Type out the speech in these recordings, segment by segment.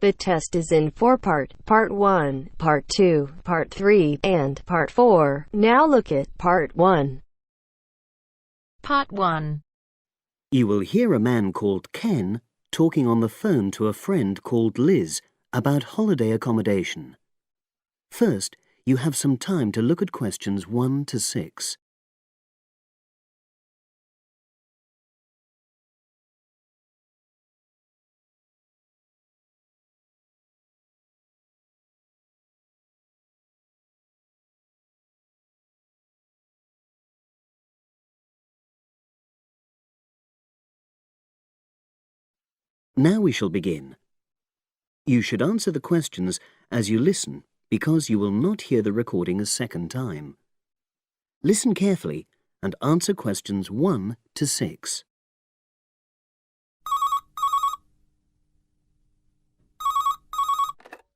The test is in four-part, Part 1, Part 2, Part 3, and Part 4. Now look at Part 1. Part 1. You will hear a man called Ken talking on the phone to a friend called Liz about holiday accommodation. First, you have some time to look at questions 1 to 6. Now we shall begin. You should answer the questions as you listen because you will not hear the recording a second time. Listen carefully and answer questions 1 to 6.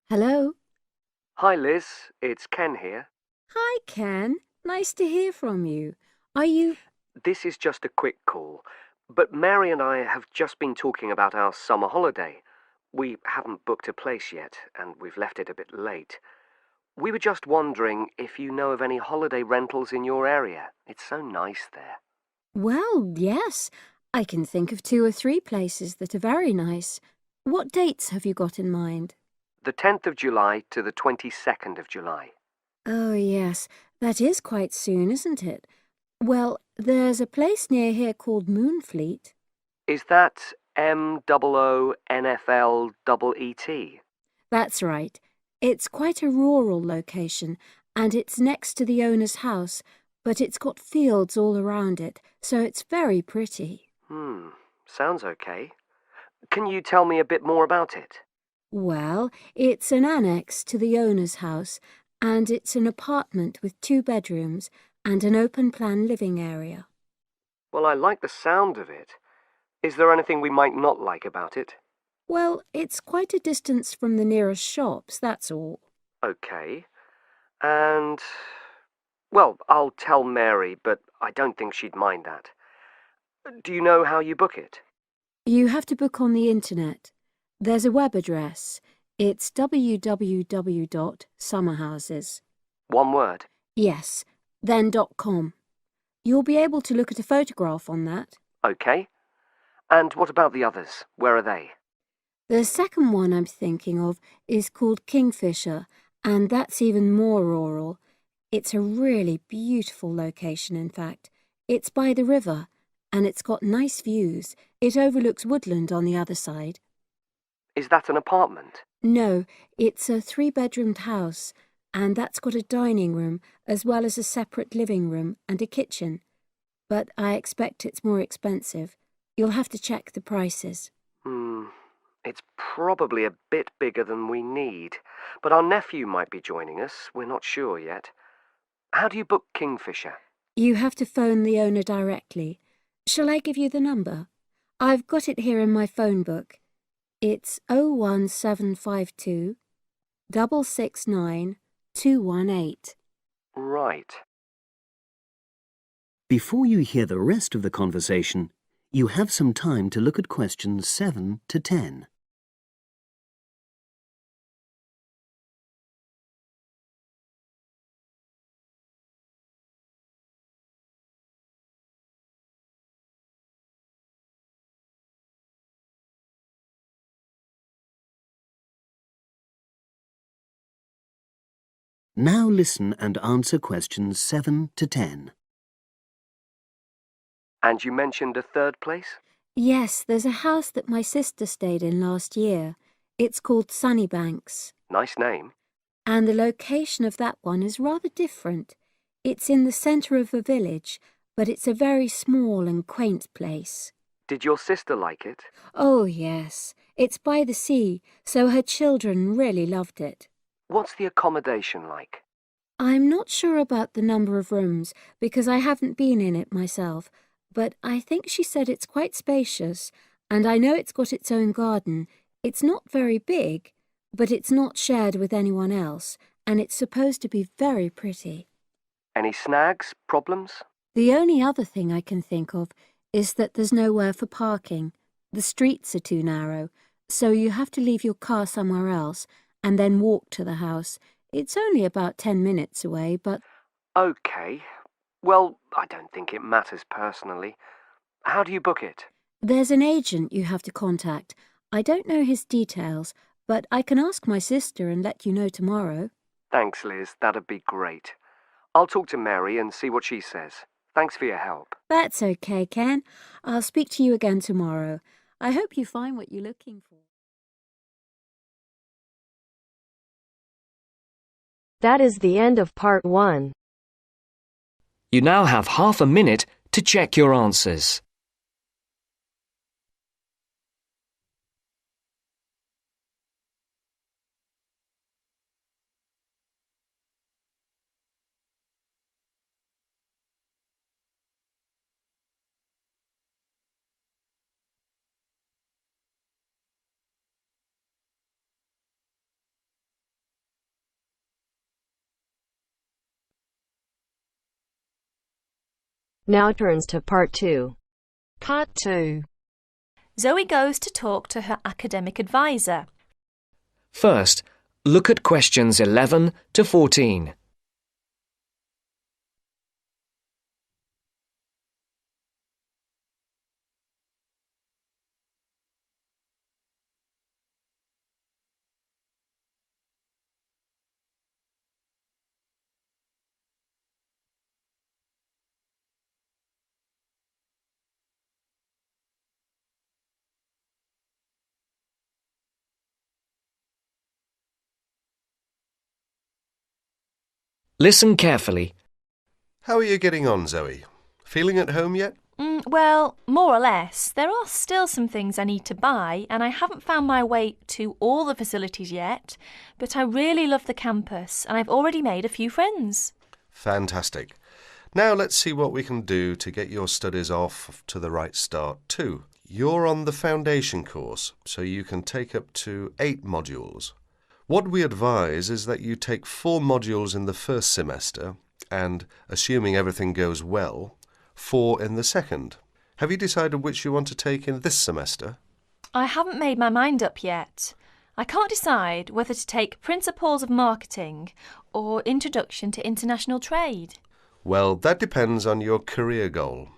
Hello? Hi Liz, it's Ken here. Hi, Ken. Nice to hear from you. Are you... This is just a quick call, but Mary and I have just been talking about our summer holiday. We haven't booked a place yet, and we've left it a bit late. We were just wondering if you know of any holiday rentals in your area. It's so nice there. Well, yes. I can think of 2 or 3 places that are very nice. What dates have you got in mind? The 10th of July to the 22nd of July. Oh, yes. That is quite soon, isn't it? Well, there's a place near here called Moonfleet. Is that MOONFLEET? That's right. It's quite a rural location, and it's next to the owner's house, but it's got fields all around it, so it's very pretty. Sounds okay. Can you tell me a bit more about it? Well, it's an annex to the owner's house, and it's an apartment with 2 bedrooms and an open-plan living area. Well, I like the sound of it. Is there anything we might not like about it? Well, it's quite a distance from the nearest shops, that's all. Okay. And... well, I'll tell Mary, but I don't think she'd mind that. Do you know how you book it? You have to book on the internet. There's a web address. It's www.summerhouses. One word? Yes, then .com. You'll be able to look at a photograph on that. Okay. And what about the others? Where are they? The second one I'm thinking of is called Kingfisher, and that's even more rural. It's a really beautiful location, in fact. It's by the river, and it's got nice views. It overlooks woodland on the other side. Is that an apartment? No, it's a 3-bedroomed house, and that's got a dining room as well as a separate living room and a kitchen. But I expect it's more expensive. You'll have to check the prices. It's probably a bit bigger than we need, but our nephew might be joining us. We're not sure yet. How do you book Kingfisher? You have to phone the owner directly. Shall I give you the number? I've got it here in my phone book. It's 01752 669 218. Right. Before you hear the rest of the conversation, you have some time to look at questions 7 to 10. Now listen and answer questions 7 to 10. And you mentioned a third place? Yes, there's a house that my sister stayed in last year. It's called Sunnybanks. Nice name. And the location of that one is rather different. It's in the centre of a village, but it's a very small and quaint place. Did your sister like it? Oh, yes. It's by the sea, so her children really loved it. What's the accommodation like? I'm not sure about the number of rooms, because I haven't been in it myself, but I think she said it's quite spacious, and I know it's got its own garden. It's not very big, but it's not shared with anyone else, and it's supposed to be very pretty. Any snags? Problems? The only other thing I can think of is that there's nowhere for parking. The streets are too narrow, so you have to leave your car somewhere else and then walk to the house. It's only about 10 minutes away, but... OK. Well, I don't think it matters personally. How do you book it? There's an agent you have to contact. I don't know his details, but I can ask my sister and let you know tomorrow. Thanks, Liz. That'd be great. I'll talk to Mary and see what she says. Thanks for your help. That's okay, Ken. I'll speak to you again tomorrow. I hope you find what you're looking for. That is the end of part 1. You now have half a minute to check your answers. Now turns to part 2. Part 2. Zoe goes to talk to her academic advisor. First, look at questions 11 to 14. Listen carefully. How are you getting on, Zoe? Feeling at home yet? Well, more or less. There are still some things I need to buy, and I haven't found my way to all the facilities yet, but I really love the campus, and I've already made a few friends. Fantastic. Now let's see what we can do to get your studies off to the right start too. You're on the foundation course, so you can take up to 8 modules. What we advise is that you take 4 modules in the first semester and, assuming everything goes well, 4 in the second. Have you decided which you want to take in this semester? I haven't made my mind up yet. I can't decide whether to take Principles of Marketing or Introduction to International Trade. Well, that depends on your career goal.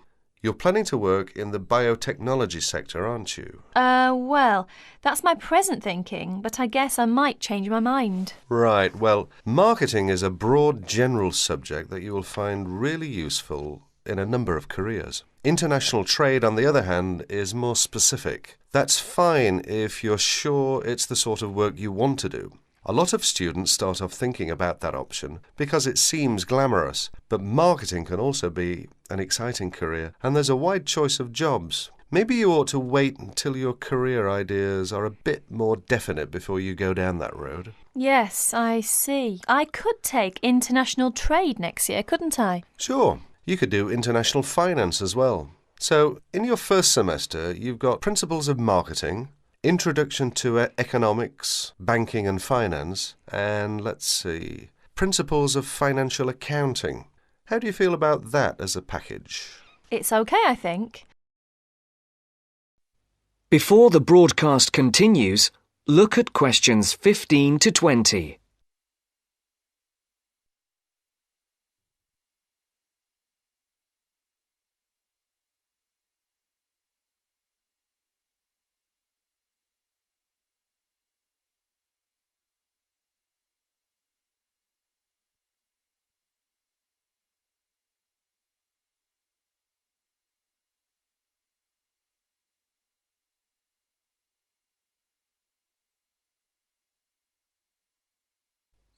You're planning to work in the biotechnology sector, aren't you? Well, that's my present thinking, but I guess I might change my mind. Right, well, marketing is a broad general subject that you will find really useful in a number of careers. International trade, on the other hand, is more specific. That's fine if you're sure it's the sort of work you want to do. A lot of students start off thinking about that option because it seems glamorous, but marketing can also be an exciting career, and there's a wide choice of jobs. Maybe you ought to wait until your career ideas are a bit more definite before you go down that road. Yes, I see. I could take International Trade next year, couldn't I? Sure. You could do international finance as well. So, in your first semester, you've got Principles of Marketing, Introduction to Economics, Banking and Finance, and let's see, Principles of Financial Accounting. How do you feel about that as a package? It's okay, I think. Before the broadcast continues, look at questions 15 to 20.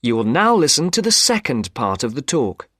You will now listen to the second part of the talk.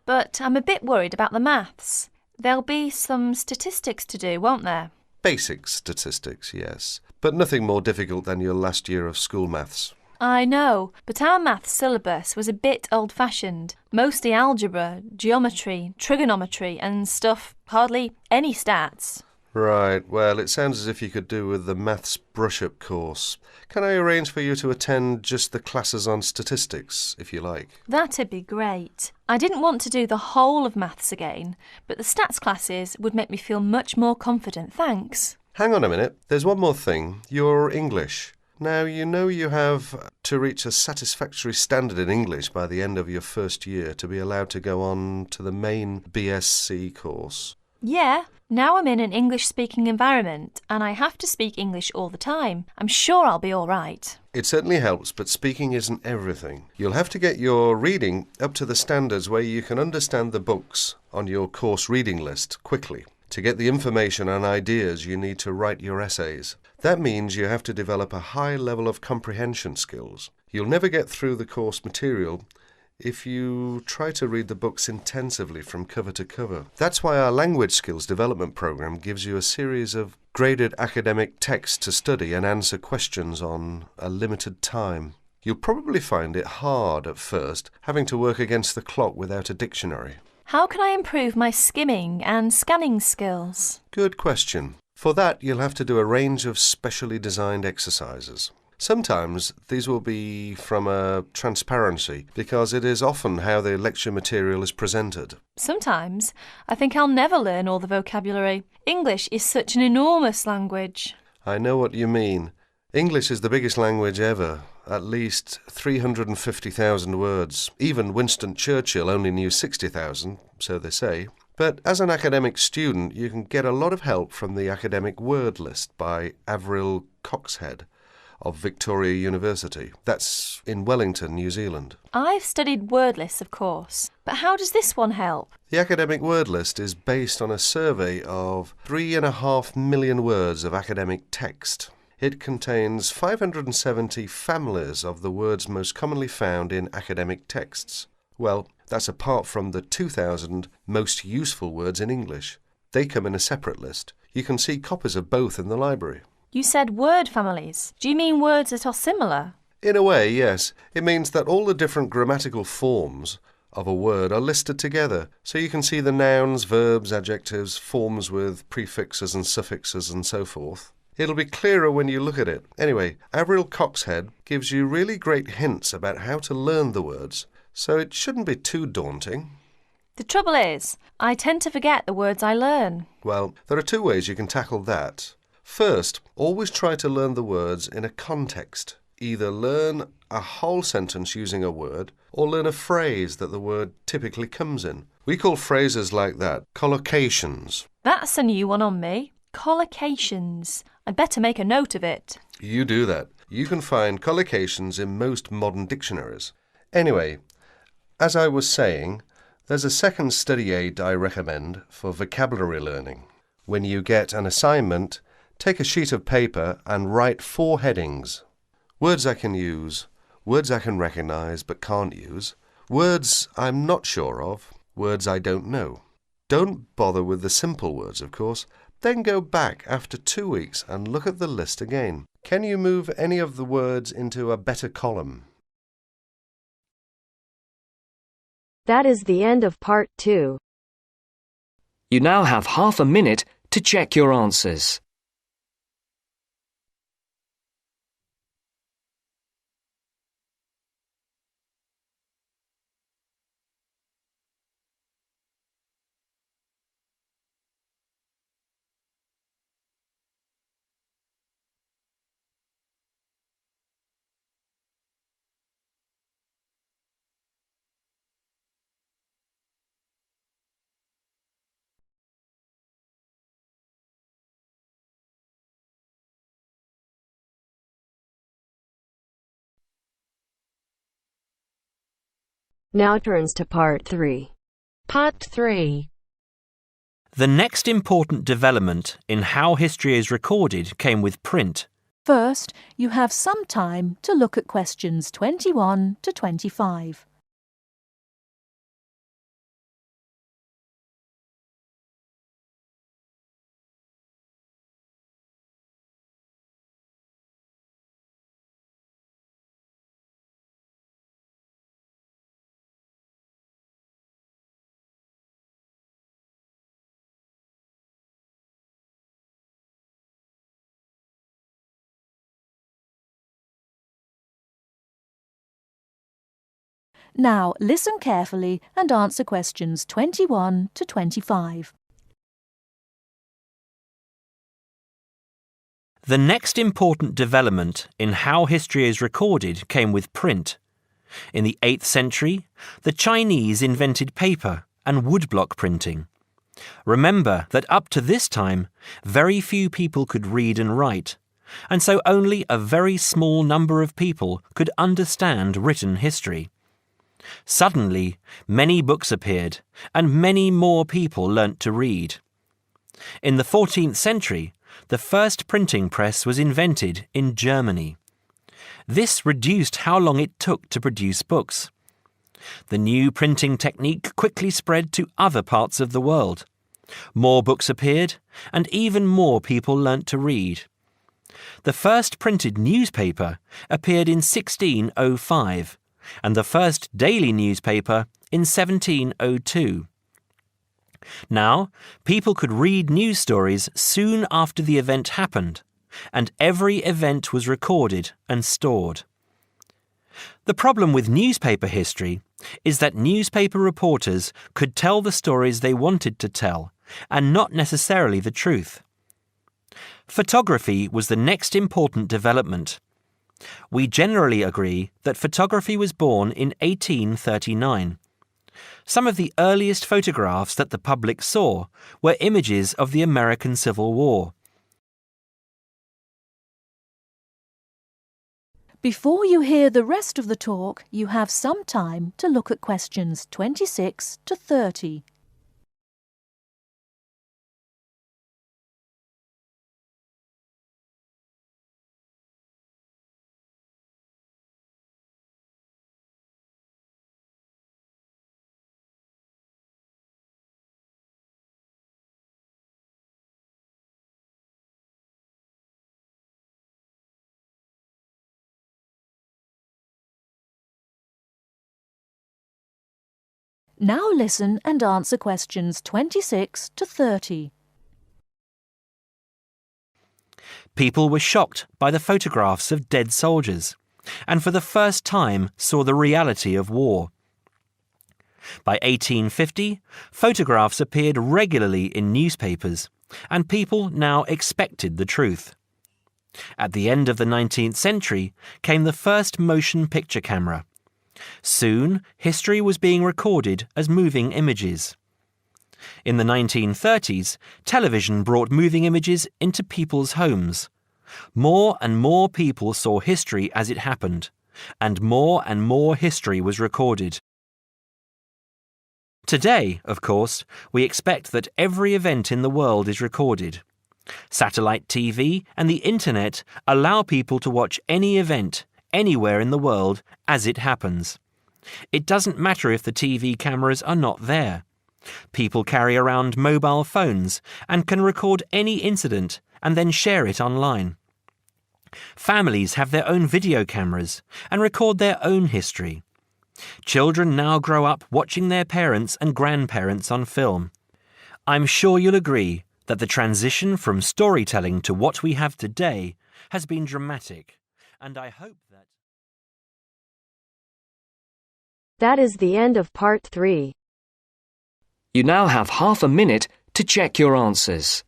But I'm a bit worried about the maths. There'll be some statistics to do, won't there? Basic statistics, yes, but nothing more difficult than your last year of school maths. I know, but our maths syllabus was a bit old-fashioned. Mostly algebra, geometry, trigonometry and stuff, hardly any stats. Right, well, it sounds as if you could do with the maths brush-up course. Can I arrange for you to attend just the classes on statistics, if you like? That'd be great. I didn't want to do the whole of maths again, but the stats classes would make me feel much more confident, thanks. Hang on a minute, there's one more thing. Your English. Now, you know you have to reach a satisfactory standard in English by the end of your first year to be allowed to go on to the main BSc course. Yeah, now I'm in an English-speaking environment and I have to speak English all the time. I'm sure I'll be all right. It certainly helps, but speaking isn't everything. You'll have to get your reading up to the standards where you can understand the books on your course reading list quickly. To get the information and ideas, you need to write your essays. That means you have to develop a high level of comprehension skills. You'll never get through the course material if you try to read the books intensively from cover to cover. That's why our language skills development program gives you a series of graded academic texts to study and answer questions on a limited time. You'll probably find it hard at first, having to work against the clock without a dictionary. How can I improve my skimming and scanning skills? Good question. For that, you'll have to do a range of specially designed exercises. Sometimes these will be from a transparency, because it is often how the lecture material is presented. Sometimes I think I'll never learn all the vocabulary. English is such an enormous language. I know what you mean. English is the biggest language ever, at least 350,000 words. Even Winston Churchill only knew 60,000, so they say. But as an academic student, you can get a lot of help from the academic word list by Avril Coxhead of Victoria University. That's in Wellington, New Zealand. I've studied word lists, of course, but how does this one help? The academic word list is based on a survey of 3.5 million words of academic text. It contains 570 families of the words most commonly found in academic texts. Well, that's apart from the 2,000 most useful words in English. They come in a separate list. You can see copies of both in the library. You said word families. Do you mean words that are similar? In a way, yes. It means that all the different grammatical forms of a word are listed together, so you can see the nouns, verbs, adjectives, forms with prefixes and suffixes and so forth. It'll be clearer when you look at it. Anyway, Avril Coxhead gives you really great hints about how to learn the words, so it shouldn't be too daunting. The trouble is, I tend to forget the words I learn. Well, there are two ways you can tackle that. First, always try to learn the words in a context. Either learn a whole sentence using a word, or learn a phrase that the word typically comes in. We call phrases like that collocations. That's a new one on me. Collocations. I'd better make a note of it. You do that. You can find collocations in most modern dictionaries. Anyway, as I was saying, there's a second study aid I recommend for vocabulary learning. When you get an assignment, take a sheet of paper and write 4 headings. Words I can use, words I can recognise but can't use, words I'm not sure of, words I don't know. Don't bother with the simple words, of course. Then go back after 2 weeks and look at the list again. Can you move any of the words into a better column? That is the end of part 2. You now have half a minute to check your answers. Now turns to part 3. Part 3. The next important development in how history is recorded came with print. First, you have some time to look at questions 21 to 25. Now listen carefully and answer questions 21 to 25. The next important development in how history is recorded came with print. In the 8th century, the Chinese invented paper and woodblock printing. Remember that up to this time, very few people could read and write, and so only a very small number of people could understand written history. Suddenly, many books appeared, and many more people learnt to read. In the 14th century, the first printing press was invented in Germany. This reduced how long it took to produce books. The new printing technique quickly spread to other parts of the world. More books appeared, and even more people learnt to read. The first printed newspaper appeared in 1605, and the first daily newspaper in 1702. Now, people could read news stories soon after the event happened, and every event was recorded and stored. The problem with newspaper history is that newspaper reporters could tell the stories they wanted to tell, and not necessarily the truth. Photography was the next important development. We generally agree that photography was born in 1839. Some of the earliest photographs that the public saw were images of the American Civil War. Before you hear the rest of the talk, you have some time to look at questions 26 to 30. Now listen and answer questions 26 to 30. People were shocked by the photographs of dead soldiers, and for the first time saw the reality of war. By 1850, photographs appeared regularly in newspapers, and people now expected the truth. At the end of the 19th century came the first motion picture camera. Soon, history was being recorded as moving images. In the 1930s, television brought moving images into people's homes. More and more people saw history as it happened, and more history was recorded. Today, of course, we expect that every event in the world is recorded. Satellite TV and the Internet allow people to watch any event, anywhere in the world, as it happens. It doesn't matter if the TV cameras are not there. People carry around mobile phones and can record any incident and then share it online. Families have their own video cameras and record their own history. Children now grow up watching their parents and grandparents on film. I'm sure you'll agree that the transition from storytelling to what we have today has been dramatic, and I hope that... That is the end of part 3. You now have half a minute to check your answers.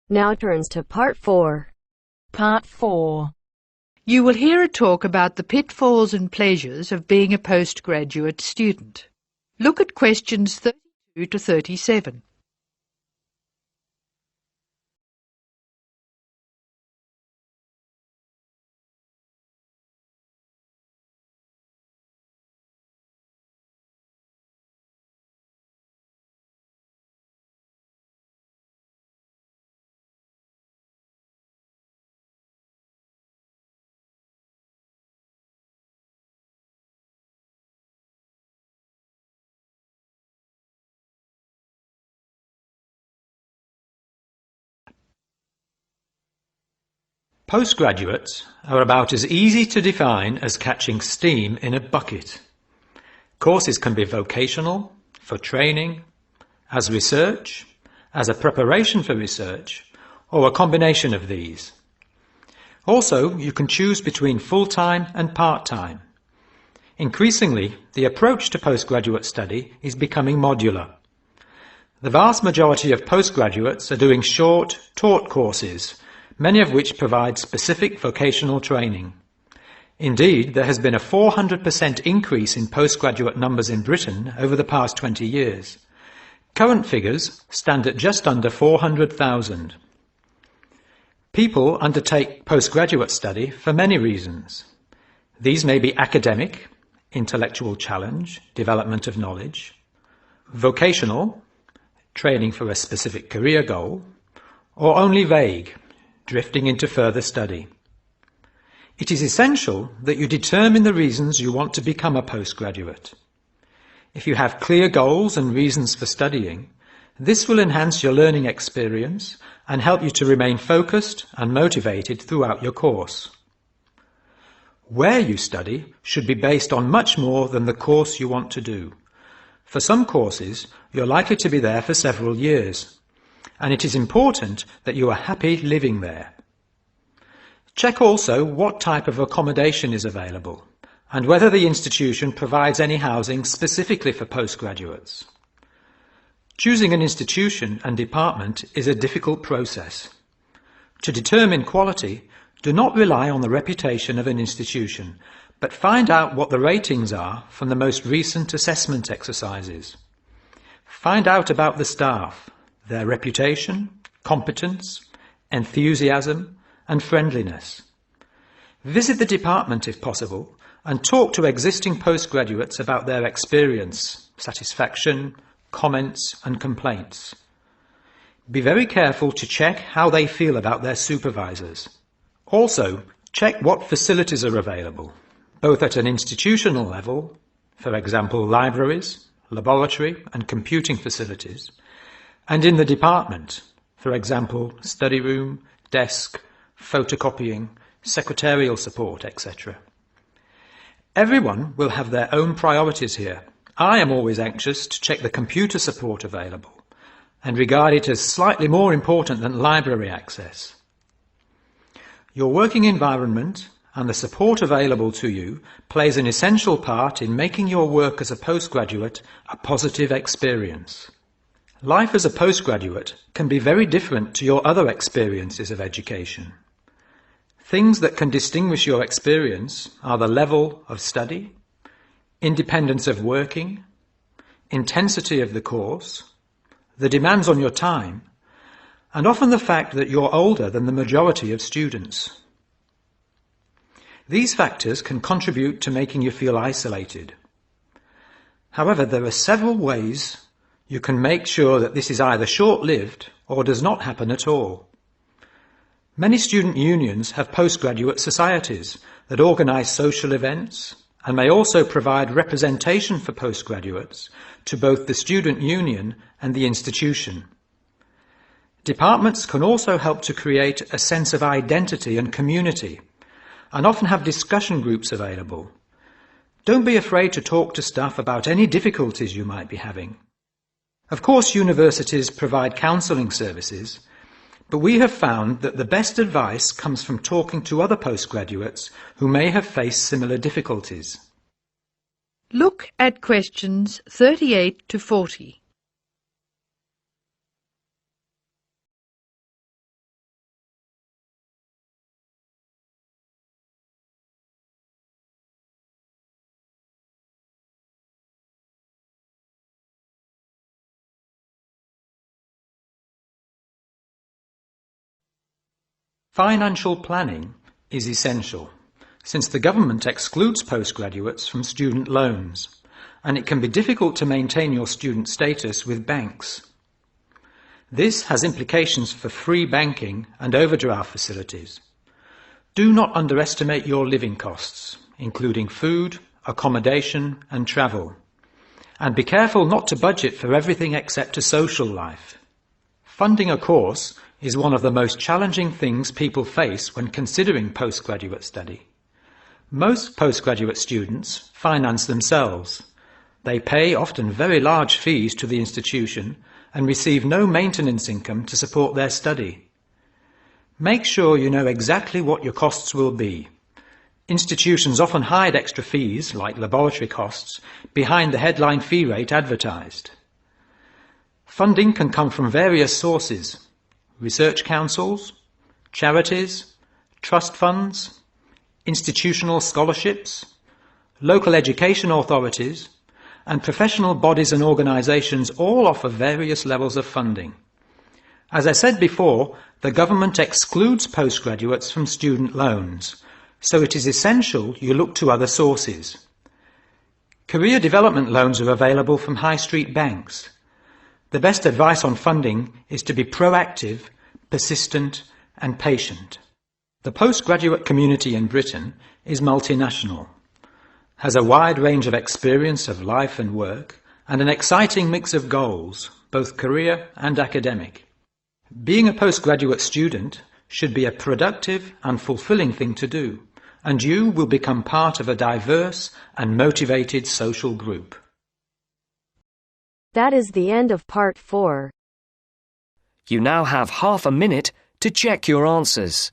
Now turns to part 4. Part 4. You will hear a talk about the pitfalls and pleasures of being a postgraduate student. Look at questions 32 to 37. Postgraduates are about as easy to define as catching steam in a bucket. Courses can be vocational, for training, as research, as a preparation for research, or a combination of these. Also, you can choose between full-time and part-time. Increasingly, the approach to postgraduate study is becoming modular. The vast majority of postgraduates are doing short, taught courses, many of which provide specific vocational training. Indeed, there has been a 400% increase in postgraduate numbers in Britain over the past 20 years. Current figures stand at just under 400,000. People undertake postgraduate study for many reasons. These may be academic, intellectual challenge, development of knowledge, vocational, training for a specific career goal, or only vague, drifting into further study. It is essential that you determine the reasons you want to become a postgraduate. If you have clear goals and reasons for studying, this will enhance your learning experience and help you to remain focused and motivated throughout your course. Where you study should be based on much more than the course you want to do. For some courses, you're likely to be there for several years, and it is important that you are happy living there. Check also what type of accommodation is available, and whether the institution provides any housing specifically for postgraduates. Choosing an institution and department is a difficult process. To determine quality, do not rely on the reputation of an institution, but find out what the ratings are from the most recent assessment exercises. Find out about the staff, their reputation, competence, enthusiasm, and friendliness. Visit the department if possible and talk to existing postgraduates about their experience, satisfaction, comments and complaints. Be very careful to check how they feel about their supervisors. Also, check what facilities are available, both at an institutional level, for example libraries, laboratory and computing facilities, and in the department, for example study room, desk, photocopying, secretarial support, etc. Everyone will have their own priorities here. I am always anxious to check the computer support available and regard it as slightly more important than library access. Your working environment and the support available to you plays an essential part in making your work as a postgraduate a positive experience. Life as a postgraduate can be very different to your other experiences of education. Things that can distinguish your experience are the level of study, independence of working, intensity of the course, the demands on your time, and often the fact that you're older than the majority of students. These factors can contribute to making you feel isolated. However, there are several ways you can make sure that this is either short-lived or does not happen at all. Many student unions have postgraduate societies that organise social events and may also provide representation for postgraduates to both the student union and the institution. Departments can also help to create a sense of identity and community, and often have discussion groups available. Don't be afraid to talk to staff about any difficulties you might be having. Of course, universities provide counselling services, but we have found that the best advice comes from talking to other postgraduates who may have faced similar difficulties. Look at questions 38 to 40. Financial planning is essential, since the government excludes postgraduates from student loans, and it can be difficult to maintain your student status with banks. This has implications for free banking and overdraft facilities. Do not underestimate your living costs, including food, accommodation and travel. And be careful not to budget for everything except a social life. Funding a course is one of the most challenging things people face when considering postgraduate study. Most postgraduate students finance themselves. They pay often very large fees to the institution and receive no maintenance income to support their study. Make sure you know exactly what your costs will be. Institutions often hide extra fees, like laboratory costs, behind the headline fee rate advertised. Funding can come from various sources: research councils, charities, trust funds, institutional scholarships, local education authorities, and professional bodies and organisations all offer various levels of funding. As I said before, the government excludes postgraduates from student loans, so it is essential you look to other sources. Career development loans are available from high street banks. The best advice on funding is to be proactive, persistent and patient. The postgraduate community in Britain is multinational, has a wide range of experience of life and work, and an exciting mix of goals, both career and academic. Being a postgraduate student should be a productive and fulfilling thing to do, and you will become part of a diverse and motivated social group. That is the end of part 4. You now have half a minute to check your answers.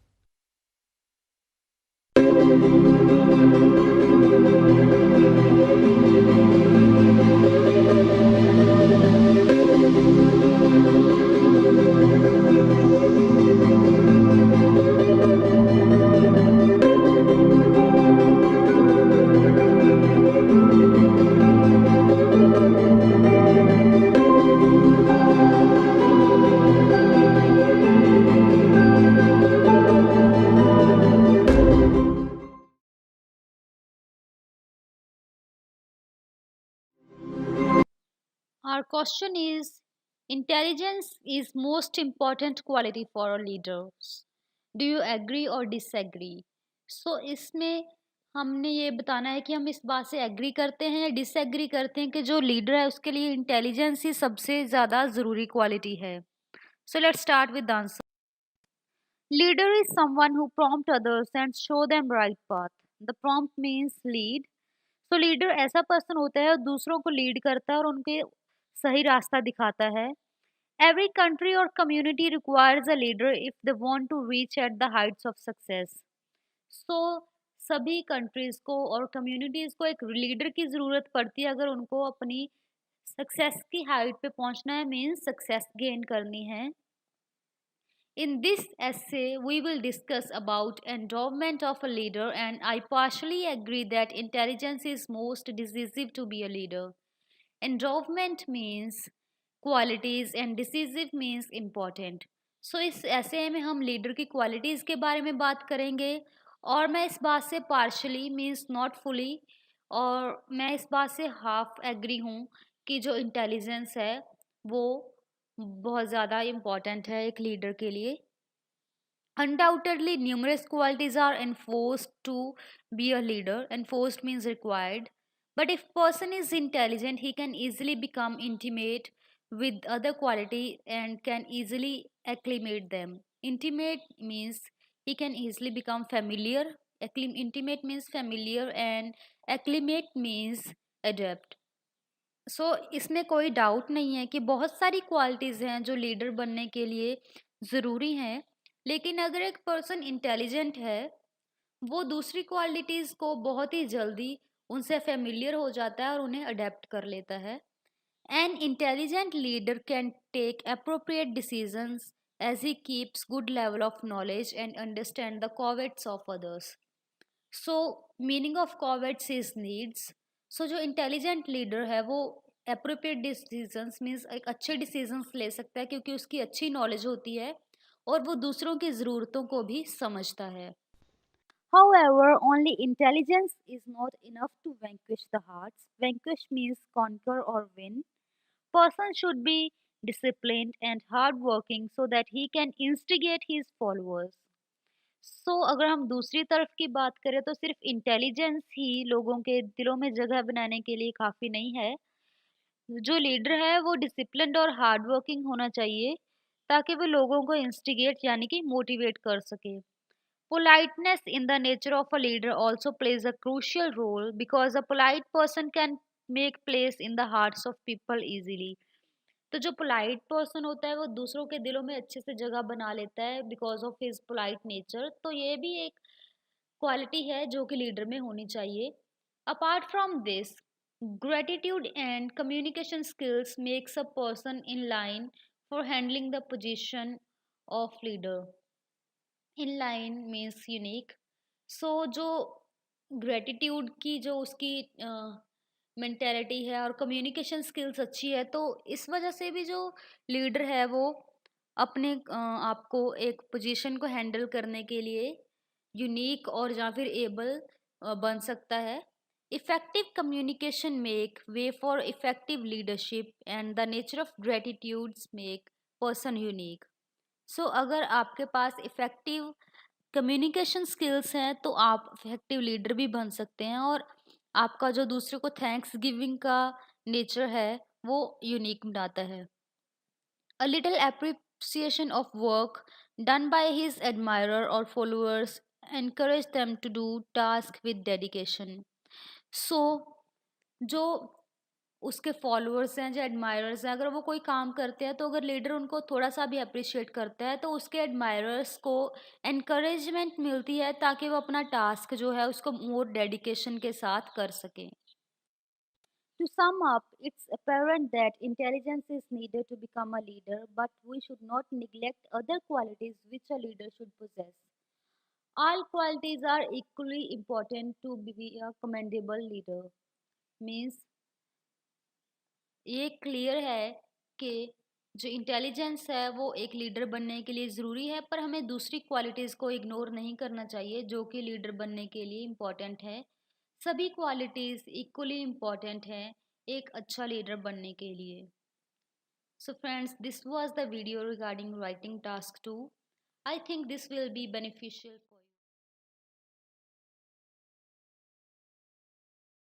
Our question is, intelligence is most important quality for our leaders. Do you agree or disagree? So इसमें हमने ये बताना है कि हम इस बात से एग्री करते हैं या डिसएग्री करते हैं कि जो लीडर है उसके लिए इंटेलिजेंस ही सबसे ज़्यादा ज़रूरी क्वालिटी है. So let's start with the answer. Leader is someone who prompt others and show them right path. The prompt means lead. So leader ऐसा पर्सन होता है और दूसरों को लीड करता है और उनके सही रास्ता दिखाता है. Every country or community requires a leader if they want to reach at the heights of success. So सभी कंट्रीज को और कम्युनिटीज को एक लीडर की ज़रूरत पड़ती है अगर उनको अपनी सक्सेस की हाइट पे पहुंचना है, मीन्स सक्सेस गेन करनी है. In this essay, we will discuss about endowment of a leader, and I partially agree that intelligence is most decisive to be a leader. Endowment means qualities and decisive means important. So इस essay में हम leader की qualities के बारे में बात करेंगे और मैं इस बात से partially means not fully और मैं इस बात से half agree हूँ कि जो इंटेलिजेंस है वो बहुत ज़्यादा इम्पॉर्टेंट है एक लीडर के लिए. Undoubtedly, numerous qualities are enforced to be a leader. Enforced means required. But if person is intelligent, he can easily become intimate with other quality and can easily acclimate them. Intimate means he can easily become familiar. Intimate means familiar and acclimate means adapt. सो इसमें कोई doubt नहीं है कि बहुत सारी qualities हैं जो leader बनने के लिए ज़रूरी हैं, लेकिन अगर एक पर्सन इंटेलिजेंट है वो दूसरी क्वालिटीज़ को बहुत ही जल्दी उनसे फेमिलियर हो जाता है और उन्हें अडेप्ट कर लेता है. An intelligent leader can take appropriate decisions as he keeps good level of knowledge and understand the covets of others. So meaning of covets is needs. So जो इंटेलिजेंट लीडर है वो अप्रोप्रिएट डिसीजंस मीन्स एक अच्छे decisions ले सकता है क्योंकि उसकी अच्छी नॉलेज होती है और वो दूसरों की ज़रूरतों को भी समझता है. However, only intelligence is not enough to vanquish the hearts. Vanquish means conquer or win. Person should be disciplined and hardworking so that he can instigate his followers. अगर हम दूसरी तरफ की बात करें तो सिर्फ इंटेलिजेंस ही लोगों के दिलों में जगह बनाने के लिए काफ़ी नहीं है. जो लीडर है वो डिसिप्लिन्ड और हार्ड वर्किंग होना चाहिए ताकि वो लोगों को इंस्टिगेट यानी कि मोटिवेट कर सके. Politeness in the nature of a leader also plays a crucial role because a polite person can make place in the hearts of people easily. तो जो पोलाइट पर्सन होता है वो दूसरों के दिलों में अच्छे से जगह बना लेता है because of his polite nature. तो ये भी एक क्वालिटी है जो कि लीडर में होनी चाहिए. Apart from this, gratitude and communication skills makes a person in line for handling the position of leader. In line means unique. So जो ग्रेटिट्यूड की जो उसकी मेंटेलिटी है और कम्युनिकेशन स्किल्स अच्छी है, तो इस वजह से भी जो लीडर है वो अपने आप को एक पोजीशन को हैंडल करने के लिए यूनिक और या फिर एबल बन सकता है. Effective communication make way for effective leadership and the nature of gratitudes make person unique. So अगर आपके पास इफ़ेक्टिव कम्युनिकेशन स्किल्स हैं तो आप इफ़ेक्टिव लीडर भी बन सकते हैं और आपका जो दूसरे को थैंक्स गिविंग का नेचर है वो यूनिक बनाता है. A little appreciation of work done by his admirer or followers encourage them to do task with dedication. So जो उसके फॉलोअर्स हैं जो एडमायरर्स हैं, अगर वो कोई काम करते हैं तो अगर लीडर उनको थोड़ा सा भी अप्रिशिएट करता है तो उसके एडमायरर्स को एनकरेजमेंट मिलती है ताकि वो अपना टास्क जो है उसको मोर डेडिकेशन के साथ कर सकें. To sum up, it's apparent that intelligence is needed to become a leader, but we should not neglect other qualities which a leader should possess. All qualities are equally important to be a commendable leader. Means ये clear है कि जो intelligence है वो एक leader बनने के लिए ज़रूरी है, पर हमें दूसरी क्वालिटीज़ को इग्नोर नहीं करना चाहिए जो कि लीडर बनने के लिए इम्पॉर्टेंट है. सभी क्वालिटीज़ इक्वली इम्पॉर्टेंट हैं एक अच्छा लीडर बनने के लिए. So friends, this was the video regarding writing task 2. I think this will be beneficial